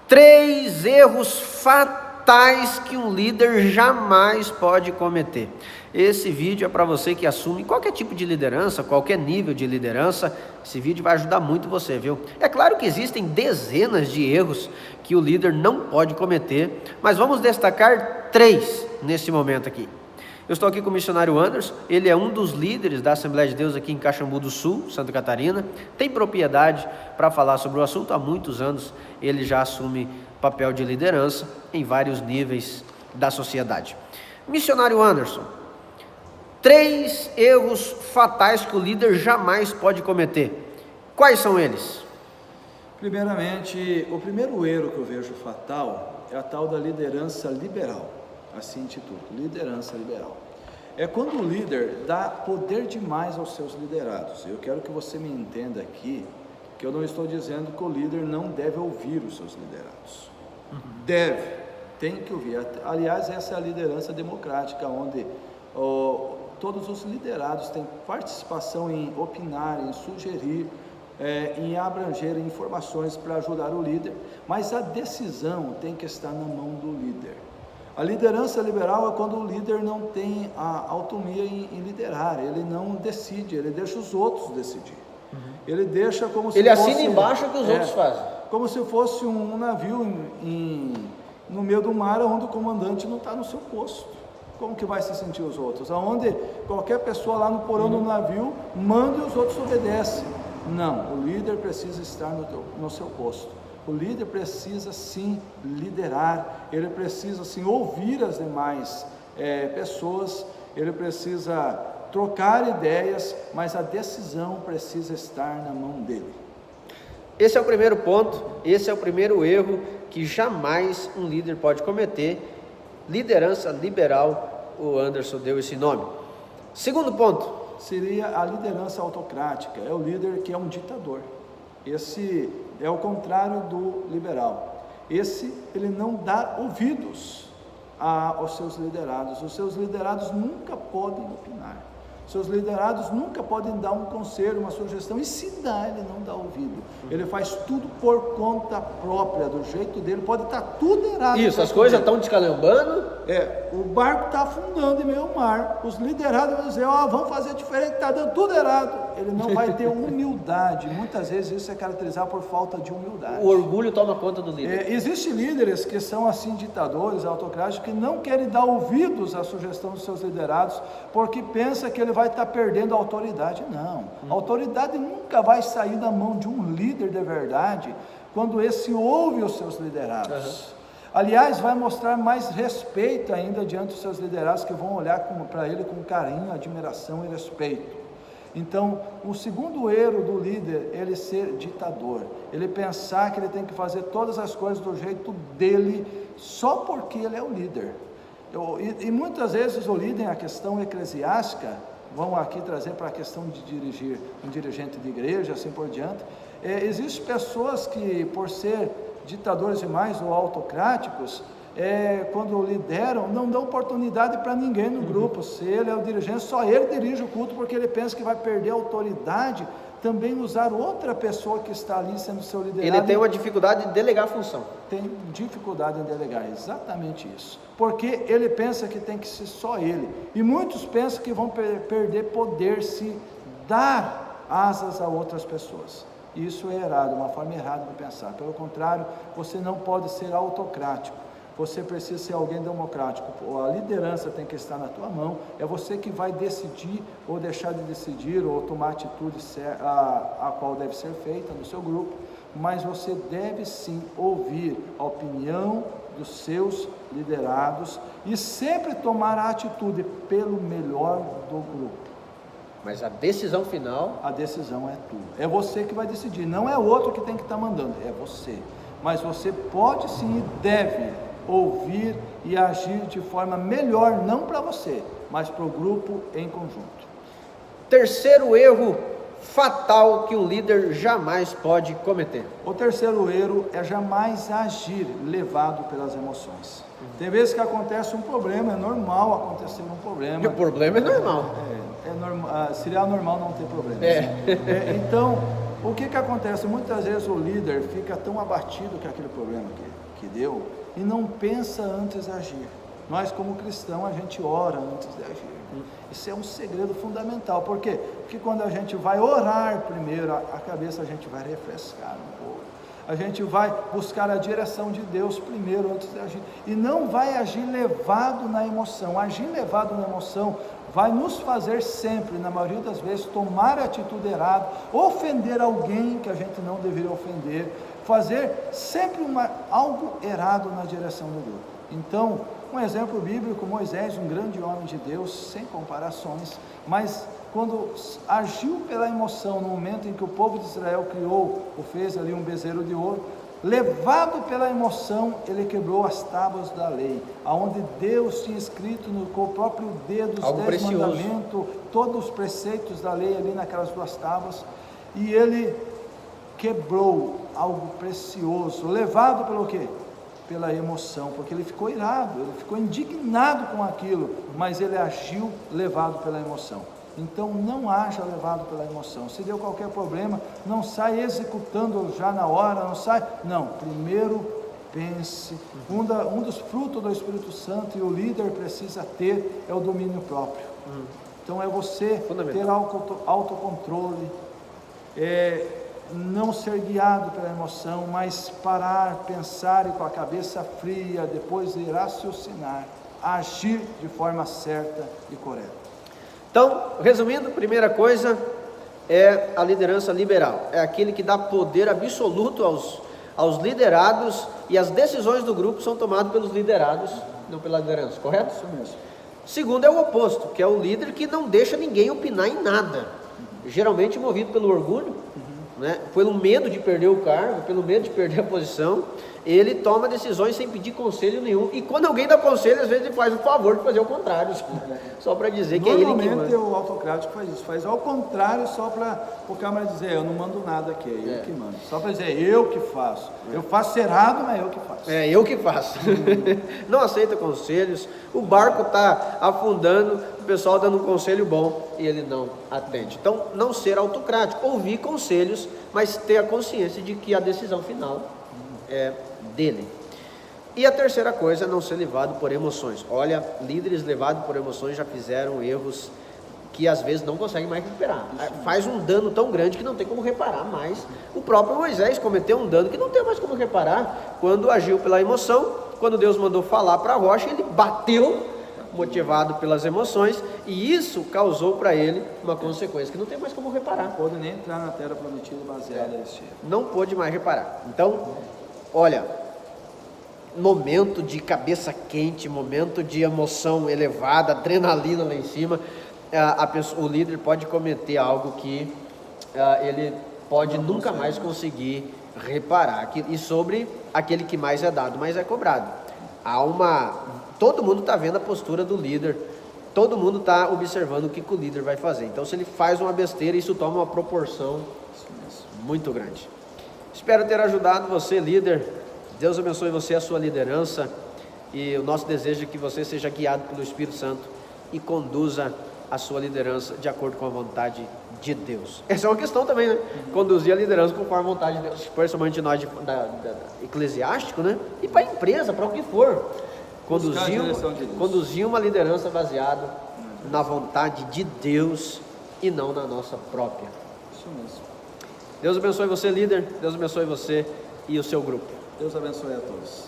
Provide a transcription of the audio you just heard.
3 erros fatais que um líder jamais pode cometer. Esse vídeo é para você que assume qualquer tipo de liderança, qualquer nível de liderança. Esse vídeo vai ajudar muito você, viu? É claro que existem dezenas de erros que o líder não pode cometer, mas vamos destacar 3 nesse momento aqui. Eu estou aqui com o missionário Anderson, ele é um dos líderes da Assembleia de Deus aqui em Caxambu do Sul, Santa Catarina, tem propriedade para falar sobre o assunto. Há muitos anos ele já assume papel de liderança em vários níveis da sociedade. Missionário Anderson, 3 erros fatais que o líder jamais pode cometer. Quais são eles? Primeiramente, o primeiro erro que eu vejo fatal é a tal da liderança liberal. Assim intitulo, liderança liberal. É quando o líder dá poder demais aos seus liderados. Eu quero que você me entenda aqui, que eu não estou dizendo que o líder não deve ouvir os seus liderados. Deve, tem que ouvir. Aliás, essa é a liderança democrática, onde todos os liderados têm participação em opinar, em sugerir, em abranger informações para ajudar o líder, mas a decisão tem que estar na mão do líder. A liderança liberal é quando o líder não tem a autonomia em liderar, ele não decide, ele deixa os outros decidir. Ele deixa como se ele fosse... assina embaixo o que os outros fazem. Como se fosse um navio no meio do mar, onde o comandante não está no seu posto. Como que vai se sentir os outros? Onde qualquer pessoa lá no porão do navio manda e os outros obedecem. Não, o líder precisa estar no seu posto. O líder precisa sim liderar, ele precisa sim ouvir as demais pessoas, ele precisa trocar ideias, mas a decisão precisa estar na mão dele. Esse é o primeiro ponto, esse é o primeiro erro que jamais um líder pode cometer. Liderança liberal, o Anderson deu esse nome. Segundo ponto. Seria a liderança autocrática, é o líder que é um ditador. Esse é o contrário do liberal. Esse, ele não dá ouvidos aos seus liderados. Os seus liderados nunca podem opinar. Seus liderados nunca podem dar um conselho, uma sugestão, e se dá, ele não dá ouvido. Ele faz tudo por conta própria, do jeito dele, pode estar tudo errado. Isso, as coisas estão descalambando. O barco está afundando em meio ao mar, os liderados vão dizer, vamos fazer diferente, está dando tudo errado. Ele não vai ter humildade, muitas vezes isso é caracterizado por falta de humildade. O orgulho toma conta do líder. Existem líderes que são assim ditadores, autocráticos, que não querem dar ouvidos à sugestão dos seus liderados, porque pensa que ele vai estar perdendo a autoridade. Não, a autoridade nunca vai sair da mão de um líder de verdade, quando esse ouve os seus liderados. Aliás, vai mostrar mais respeito ainda diante dos seus liderados, que vão olhar para ele com carinho, admiração e respeito. Então, o segundo erro do líder, ele ser ditador, ele pensar que ele tem que fazer todas as coisas do jeito dele, só porque ele é o líder. E muitas vezes o líder, a questão eclesiástica, vamos aqui trazer para a questão de dirigir um dirigente de igreja, assim por diante, existem pessoas que, por ser ditadores demais ou autocráticos, quando lideram, não dão oportunidade para ninguém no grupo. Se ele é o dirigente, só ele dirige o culto, porque ele pensa que vai perder a autoridade, também usar outra pessoa que está ali sendo seu liderado. Ele tem uma dificuldade de delegar a função. Tem dificuldade em delegar, exatamente isso. Porque ele pensa que tem que ser só ele. E muitos pensam que vão perder poder se dar asas a outras pessoas. Isso é errado, uma forma errada de pensar. Pelo contrário, você não pode ser autocrático. Você precisa ser alguém democrático. A liderança tem que estar na tua mão. É você que vai decidir ou deixar de decidir ou tomar a atitude a qual deve ser feita no seu grupo. Mas você deve sim ouvir a opinião dos seus liderados e sempre tomar a atitude pelo melhor do grupo. Mas a decisão final... A decisão é tua. É você que vai decidir. Não é outro que tem que estar mandando. É você. Mas você pode sim e deve ouvir e agir de forma melhor, não para você, mas para o grupo em conjunto. Terceiro erro fatal que o líder jamais pode cometer. O terceiro erro é jamais agir levado pelas emoções. Tem vezes que acontece um problema, é normal acontecer um problema. E o problema é normal. Seria normal não ter problema. Então, O que acontece? Muitas vezes o líder fica tão abatido com aquele problema que deu e não pensa antes de agir. Nós, como cristãos, a gente ora antes de agir. Isso é um segredo fundamental. Por quê? Porque quando a gente vai orar primeiro, a cabeça a gente vai refrescar um pouco. A gente vai buscar a direção de Deus primeiro antes de agir. E não vai agir levado na emoção. Agir levado na emoção vai nos fazer sempre, na maioria das vezes, tomar a atitude errada, ofender alguém que a gente não deveria ofender, fazer sempre algo errado na direção de Deus. Então, um exemplo bíblico, Moisés, um grande homem de Deus, sem comparações, mas quando agiu pela emoção, no momento em que o povo de Israel fez ali um bezerro de ouro, levado pela emoção, ele quebrou as tábuas da lei, aonde Deus tinha escrito com o próprio dedo os 10 mandamentos, todos os preceitos da lei ali naquelas 2 tábuas, e ele quebrou algo precioso, levado pelo quê? Pela emoção, porque ele ficou irado, ele ficou indignado com aquilo, mas ele agiu levado pela emoção. Então não haja levado pela emoção. Se deu qualquer problema, não sai executando já na hora, não, primeiro pense. Um dos frutos do Espírito Santo e o líder precisa ter é o domínio próprio. Então é você ter autocontrole, não ser guiado pela emoção, mas parar, pensar e com a cabeça fria, depois de raciocinar, agir de forma certa e correta. Então, resumindo, primeira coisa é a liderança liberal. É aquele que dá poder absoluto aos liderados, e as decisões do grupo são tomadas pelos liderados, não pela liderança, correto? Isso mesmo. Segundo é o oposto, que é o líder que não deixa ninguém opinar em nada, geralmente movido pelo orgulho, né? Pelo medo de perder o cargo, pelo medo de perder a posição, ele toma decisões sem pedir conselho nenhum, e quando alguém dá conselho, às vezes ele faz o favor de fazer o contrário, só para dizer que é ele que manda. Normalmente o autocrático faz isso, faz ao contrário, só para o câmara dizer, eu não mando nada aqui, é ele que manda, só para dizer, eu que faço, eu faço errado, mas eu que faço. É, eu que faço. Não aceita conselhos, o barco está afundando, o pessoal dando um conselho bom, e ele não atende. Então, não ser autocrático, ouvir conselhos, mas ter a consciência de que a decisão final é dele. E a terceira coisa é não ser levado por emoções. Olha, líderes levados por emoções já fizeram erros que às vezes não conseguem mais recuperar. Faz um dano tão grande que não tem como reparar mais. O próprio Moisés cometeu um dano que não tem mais como reparar quando agiu pela emoção. Quando Deus mandou falar para a rocha, ele bateu, motivado pelas emoções, e isso causou para ele uma consequência que não tem mais como reparar. Não pôde nem entrar na terra prometida baseada nesse erro. Não pôde mais reparar. Então, olha, momento de cabeça quente, momento de emoção elevada, adrenalina lá em cima, o líder pode cometer algo que ele pode nunca mais conseguir reparar. E sobre aquele que mais é dado, mais é cobrado. Todo mundo está vendo a postura do líder, todo mundo está observando o que o líder vai fazer. Então, se ele faz uma besteira, isso toma uma proporção muito grande. Espero ter ajudado você, líder. Deus abençoe você, a sua liderança, e o nosso desejo é que você seja guiado pelo Espírito Santo e conduza a sua liderança de acordo com a vontade de Deus. Essa é uma questão também, né? Conduzir a liderança conforme a vontade de Deus, principalmente nós eclesiástico, né? E para a empresa, para o que for. Conduzir uma liderança baseada na vontade de Deus e não na nossa própria. Isso mesmo. Deus abençoe você, líder. Deus abençoe você e o seu grupo. Deus abençoe a todos.